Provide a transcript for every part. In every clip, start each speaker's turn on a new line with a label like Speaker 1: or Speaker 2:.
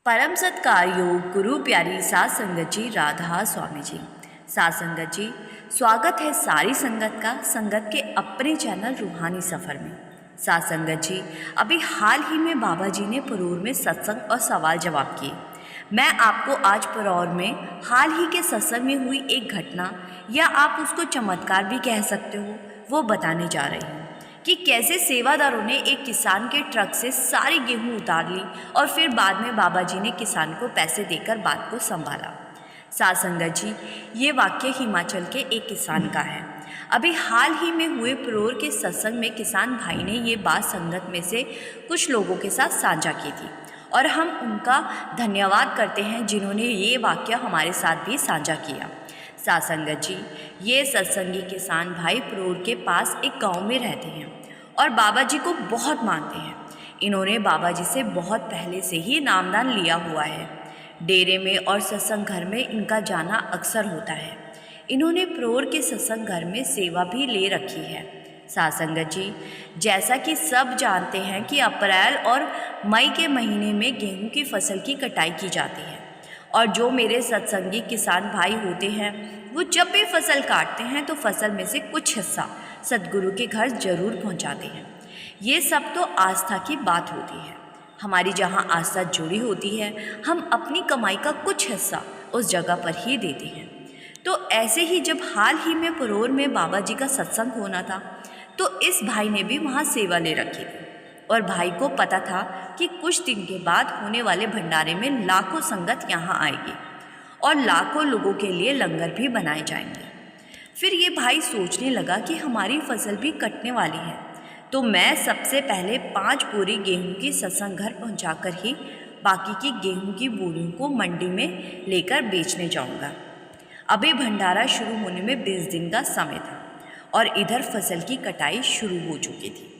Speaker 1: परम सत्कार योग गुरु प्यारी सात संगत जी, राधा स्वामी जी। सात संगत जी, स्वागत है सारी संगत का संगत के अपने चैनल रूहानी सफ़र में। सात संगत जी, अभी हाल ही में बाबा जी ने परोर में सत्संग और सवाल जवाब किए। मैं आपको आज परोर में हाल ही के सत्संग में हुई एक घटना या आप उसको चमत्कार भी कह सकते हो, वो बताने जा रही हूँ कि कैसे सेवादारों ने एक किसान के ट्रक से सारी गेहूं उतार ली और फिर बाद में बाबा जी ने किसान को पैसे देकर बात को संभाला। सात संगत जी, ये वाक्य हिमाचल के एक किसान का है। अभी हाल ही में हुए परोर के सत्संग में किसान भाई ने ये बात संगत में से कुछ लोगों के साथ साझा की थी और हम उनका धन्यवाद करते हैं जिन्होंने ये वाक्य हमारे साथ भी साझा किया। सात संगत जी, ये सत्संगी किसान भाई परोर के पास एक गांव में रहते हैं और बाबा जी को बहुत मानते हैं। इन्होंने बाबा जी से बहुत पहले से ही नामदान लिया हुआ है। डेरे में और सत्संग घर में इनका जाना अक्सर होता है। इन्होंने परोर के सत्संग घर में सेवा भी ले रखी है। सात संगत जी, जैसा कि सब जानते हैं कि अप्रैल और मई के महीने में गेहूं की फसल की कटाई की जाती है और जो मेरे सत्संगी किसान भाई होते हैं वो जब भी फसल काटते हैं तो फसल में से कुछ हिस्सा सतगुरु के घर जरूर पहुंचाते हैं। ये सब तो आस्था की बात होती है। हमारी जहाँ आस्था जुड़ी होती है हम अपनी कमाई का कुछ हिस्सा उस जगह पर ही देते हैं। तो ऐसे ही जब हाल ही में परोर में बाबा जी का सत्संग होना था तो इस भाई ने भी वहाँ सेवा ले रखी थी और भाई को पता था कि कुछ दिन के बाद होने वाले भंडारे में लाखों संगत यहाँ आएगी और लाखों लोगों के लिए लंगर भी बनाए जाएंगे। फिर ये भाई सोचने लगा कि हमारी फसल भी कटने वाली है तो मैं सबसे पहले 5 बोरी गेहूं की सत्संग घर पहुँचाकर ही बाकी की गेहूं की बोरियों को मंडी में लेकर बेचने जाऊंगा। अभी भंडारा शुरू होने में 20 दिन का समय था और इधर फसल की कटाई शुरू हो चुकी थी।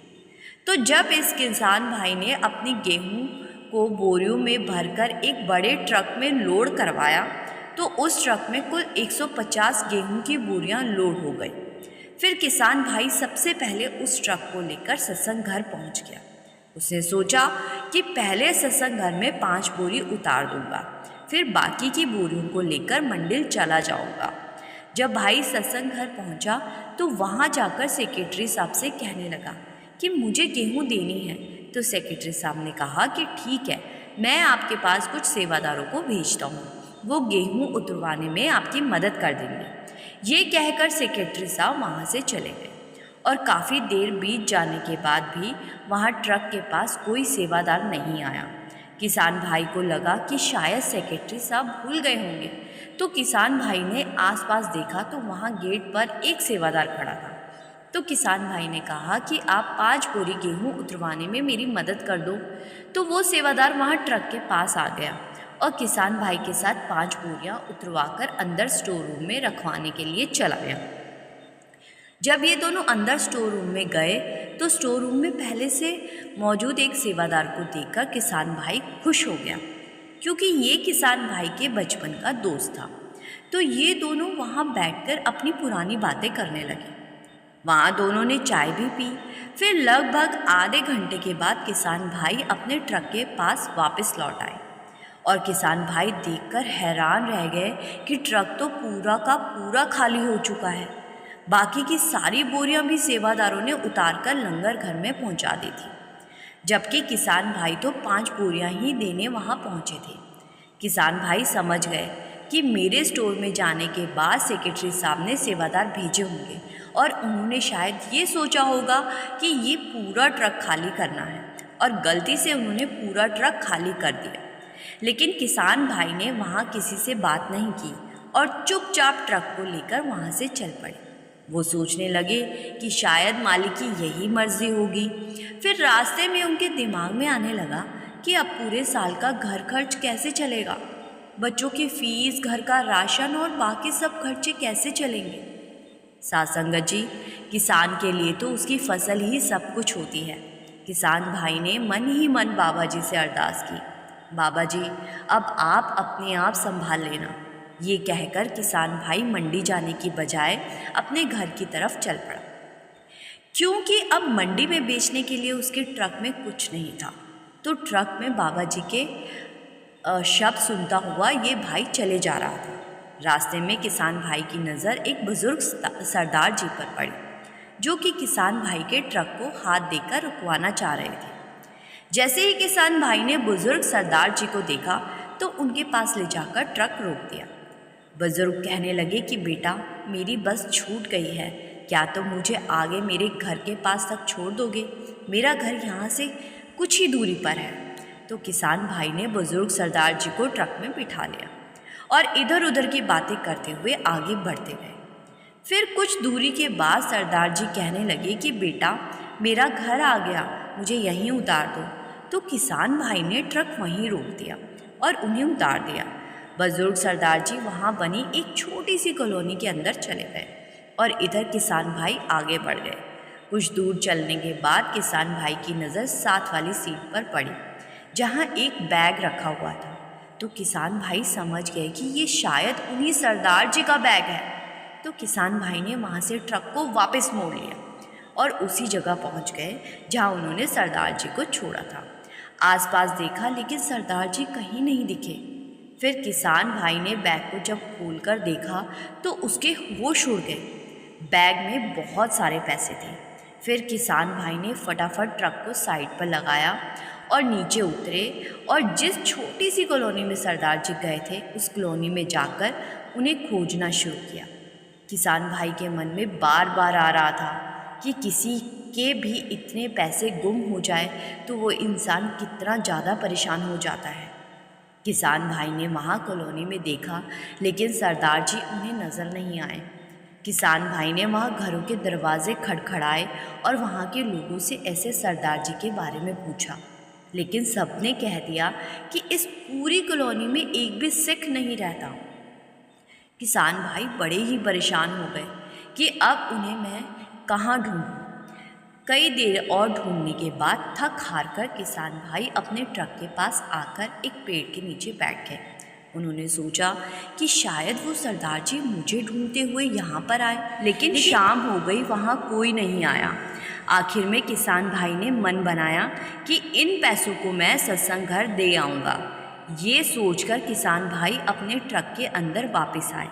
Speaker 1: तो जब इस किसान भाई ने अपनी गेहूं को बोरियों में भरकर एक बड़े ट्रक में लोड करवाया तो उस ट्रक में कुल 150 गेहूं की बोरियां लोड हो गई। फिर किसान भाई सबसे पहले उस ट्रक को लेकर सत्संग घर पहुंच गया। उसने सोचा कि पहले सत्संग घर में 5 बोरी उतार दूंगा, फिर बाकी की बोरियों को लेकर मंडिल चला जाऊंगा। जब भाई सत्संग घर पहुंचा तो वहां जाकर सेक्रेटरी साहब से कहने लगा कि मुझे गेहूं देनी है। तो सेक्रेटरी साहब ने कहा कि ठीक है, मैं आपके पास कुछ सेवादारों को भेजता हूँ, वो गेहूं उतरवाने में आपकी मदद कर देंगे। ये कहकर सेक्रेटरी साहब वहाँ से चले गए और काफ़ी देर बीत जाने के बाद भी वहाँ ट्रक के पास कोई सेवादार नहीं आया। किसान भाई को लगा कि शायद सेक्रेटरी साहब भूल गए होंगे। तो किसान भाई ने आसपास देखा तो वहाँ गेट पर एक सेवादार खड़ा था। तो किसान भाई ने कहा कि आप 5 बोरी गेहूं उतरवाने में मेरी मदद कर दो। तो वो सेवादार वहाँ ट्रक के पास आ गया और किसान भाई के साथ 5 बोरियां उतरवाकर अंदर स्टोर रूम में रखवाने के लिए चला गया। जब ये दोनों अंदर स्टोर रूम में गए तो स्टोर रूम में पहले से मौजूद एक सेवादार को देखकर किसान भाई खुश हो गया क्योंकि ये किसान भाई के बचपन का दोस्त था। तो ये दोनों वहाँ बैठकर अपनी पुरानी बातें करने लगे। वहाँ दोनों ने चाय भी पी। फिर लगभग आधे घंटे के बाद किसान भाई अपने ट्रक के पास वापस लौट आए और किसान भाई देखकर हैरान रह गए कि ट्रक तो पूरा का पूरा खाली हो चुका है। बाकी की सारी बोरियां भी सेवादारों ने उतारकर लंगर घर में पहुंचा दी थी, जबकि किसान भाई तो 5 बोरियां ही देने वहां पहुंचे थे। किसान भाई समझ गए कि मेरे स्टोर में जाने के बाद सेक्रेटरी साहब ने सेवादार भेजे होंगे और उन्होंने शायद ये सोचा होगा कि ये पूरा ट्रक खाली करना है और गलती से उन्होंने पूरा ट्रक खाली कर दिया। लेकिन किसान भाई ने वहाँ किसी से बात नहीं की और चुपचाप ट्रक को लेकर वहाँ से चल पड़े। वो सोचने लगे कि शायद मालिक की यही मर्जी होगी। फिर रास्ते में उनके दिमाग में आने लगा कि अब पूरे साल का घर खर्च कैसे चलेगा, बच्चों की फीस, घर का राशन और बाकी सब खर्चे कैसे चलेंगे। सात संगत जी, किसान के लिए तो उसकी फसल ही सब कुछ होती है। किसान भाई ने मन ही मन बाबा जी से अरदास की, बाबा जी अब आप अपने आप संभाल लेना। ये कहकर किसान भाई मंडी जाने की बजाय अपने घर की तरफ चल पड़ा क्योंकि अब मंडी में बेचने के लिए उसके ट्रक में कुछ नहीं था। तो ट्रक में बाबा जी के शब्द सुनता हुआ ये भाई चले जा रहा था। रास्ते में किसान भाई की नज़र एक बुज़ुर्ग सरदार जी पर पड़ी, जो कि किसान भाई के ट्रक को हाथ देकर रुकवाना चाह रहे थे। जैसे ही किसान भाई ने बुज़ुर्ग सरदार जी को देखा तो उनके पास ले जाकर ट्रक रोक दिया। बुज़ुर्ग कहने लगे कि बेटा, मेरी बस छूट गई है, क्या तुम मुझे आगे मेरे घर के पास तक छोड़ दोगे? मेरा घर यहाँ से कुछ ही दूरी पर है। तो किसान भाई ने बुज़ुर्ग सरदार जी को ट्रक में बिठा लिया और इधर उधर की बातें करते हुए आगे बढ़ते गए। फिर कुछ दूरी के बाद सरदार जी कहने लगे कि बेटा, मेरा घर आ गया, मुझे यहीं उतार दो। तो किसान भाई ने ट्रक वहीं रोक दिया और उन्हें उतार दिया। बुजुर्ग सरदार जी वहाँ बनी एक छोटी सी कॉलोनी के अंदर चले गए और इधर किसान भाई आगे बढ़ गए। कुछ दूर चलने के बाद किसान भाई की नज़र साथ वाली सीट पर पड़ी, जहाँ एक बैग रखा हुआ था। तो किसान भाई समझ गए कि ये शायद उन्हीं सरदार जी का बैग है। तो किसान भाई ने वहाँ से ट्रक को वापस मोड़ लिया और उसी जगह पहुँच गए जहाँ उन्होंने सरदार जी को छोड़ा था। आसपास देखा लेकिन सरदार जी कहीं नहीं दिखे। फिर किसान भाई ने बैग को जब खोलकर देखा तो उसके होश उड़ गए। बैग में बहुत सारे पैसे थे। फिर किसान भाई ने फटाफट ट्रक को साइड पर लगाया और नीचे उतरे और जिस छोटी सी कॉलोनी में सरदार जी गए थे उस कॉलोनी में जाकर उन्हें खोजना शुरू किया। किसान भाई के मन में बार बार आ रहा था कि किसी के भी इतने पैसे गुम हो जाए तो वो इंसान कितना ज़्यादा परेशान हो जाता है। किसान भाई ने वहाँ कॉलोनी में देखा लेकिन सरदार जी उन्हें नज़र नहीं आए। किसान भाई ने वहाँ घरों के दरवाजे खड़खड़ाए और वहाँ के लोगों से ऐसे सरदार जी के बारे में पूछा, लेकिन सबने कह दिया कि इस पूरी कॉलोनी में एक भी सिख नहीं रहता। किसान भाई बड़े ही परेशान हो गए कि अब उन्हें मैं कहाँ ढूंढूं। कई देर और ढूंढने के बाद थक हार कर किसान भाई अपने ट्रक के पास आकर एक पेड़ के नीचे बैठ गए। उन्होंने सोचा कि शायद वो सरदार जी मुझे ढूंढते हुए यहाँ पर आए, लेकिन शाम हो गई, वहाँ कोई नहीं आया। आखिर में किसान भाई ने मन बनाया कि इन पैसों को मैं सत्संग घर दे आऊँगा। ये सोचकर किसान भाई अपने ट्रक के अंदर वापस आए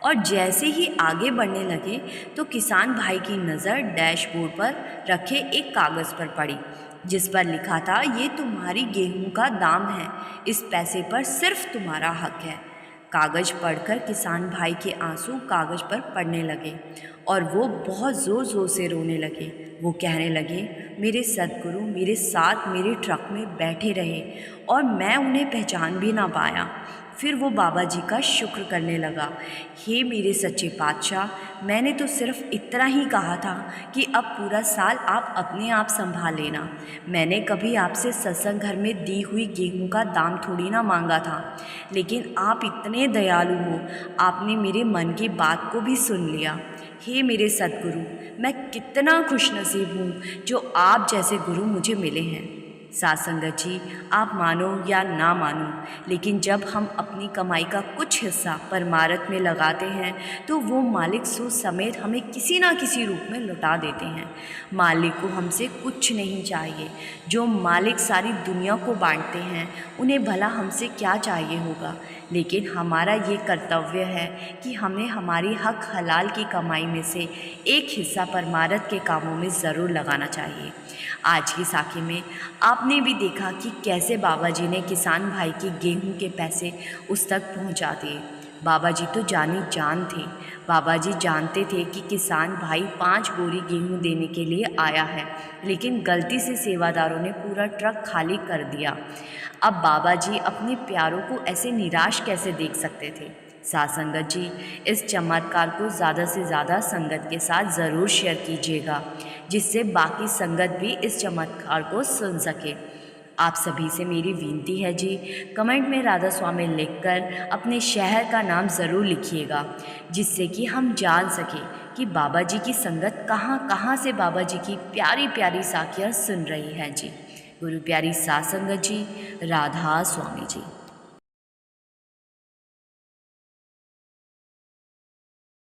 Speaker 1: और जैसे ही आगे बढ़ने लगे तो किसान भाई की नज़र डैशबोर्ड पर रखे एक कागज़ पर पड़ी, जिस पर लिखा था, ये तुम्हारी गेहूं का दाम है, इस पैसे पर सिर्फ तुम्हारा हक है। कागज़ पढ़कर किसान भाई के आंसू कागज़ पर पड़ने लगे और वो बहुत ज़ोर ज़ोर से रोने लगे। वो कहने लगे, मेरे सद्गुरु मेरे साथ मेरे ट्रक में बैठे रहे और मैं उन्हें पहचान भी ना पाया। फिर वो बाबा जी का शुक्र करने लगा, हे मेरे सच्चे पातशाह, मैंने तो सिर्फ इतना ही कहा था कि अब पूरा साल आप अपने आप संभाल लेना। मैंने कभी आपसे सत्संग घर में दी हुई गेहूं का दाम थोड़ी ना मांगा था, लेकिन आप इतने दयालु हो, आपने मेरे मन की बात को भी सुन लिया। हे मेरे सद्गुरु, मैं कितना खुशनसीब हूँ जो आप जैसे गुरु मुझे मिले हैं। साथ संगत जी, आप मानो या ना मानो, लेकिन जब हम अपनी कमाई का कुछ हिस्सा परमार्थ में लगाते हैं तो वो मालिक सूद समेत हमें किसी ना किसी रूप में लौटा देते हैं। मालिक को हमसे कुछ नहीं चाहिए। जो मालिक सारी दुनिया को बांटते हैं उन्हें भला हमसे क्या चाहिए होगा, लेकिन हमारा ये कर्तव्य है कि हमें हमारी हक हलाल की कमाई में से एक हिस्सा परमार्थ के कामों में ज़रूर लगाना चाहिए। आज की साखी में आपने भी देखा कि कैसे बाबा जी ने किसान भाई के गेहूं के पैसे उस तक पहुंचा दिए। बाबा जी तो जानी जान थे। बाबा जी जानते थे कि किसान भाई 5 बोरी गेहूं देने के लिए आया है, लेकिन गलती से सेवादारों ने पूरा ट्रक खाली कर दिया। अब बाबा जी अपने प्यारों को ऐसे निराश कैसे देख सकते थे। साथ संगत जी, इस चमत्कार को ज़्यादा से ज़्यादा संगत के साथ ज़रूर शेयर कीजिएगा, जिससे बाकी संगत भी इस चमत्कार को सुन सके। आप सभी से मेरी विनती है जी, कमेंट में राधा स्वामी लिखकर अपने शहर का नाम ज़रूर लिखिएगा, जिससे कि हम जान सकें कि बाबा जी की संगत कहाँ कहाँ से बाबा जी की प्यारी प्यारी साखियाँ सुन रही है जी। गुरु प्यारी साथ संगत जी, राधा स्वामी जी।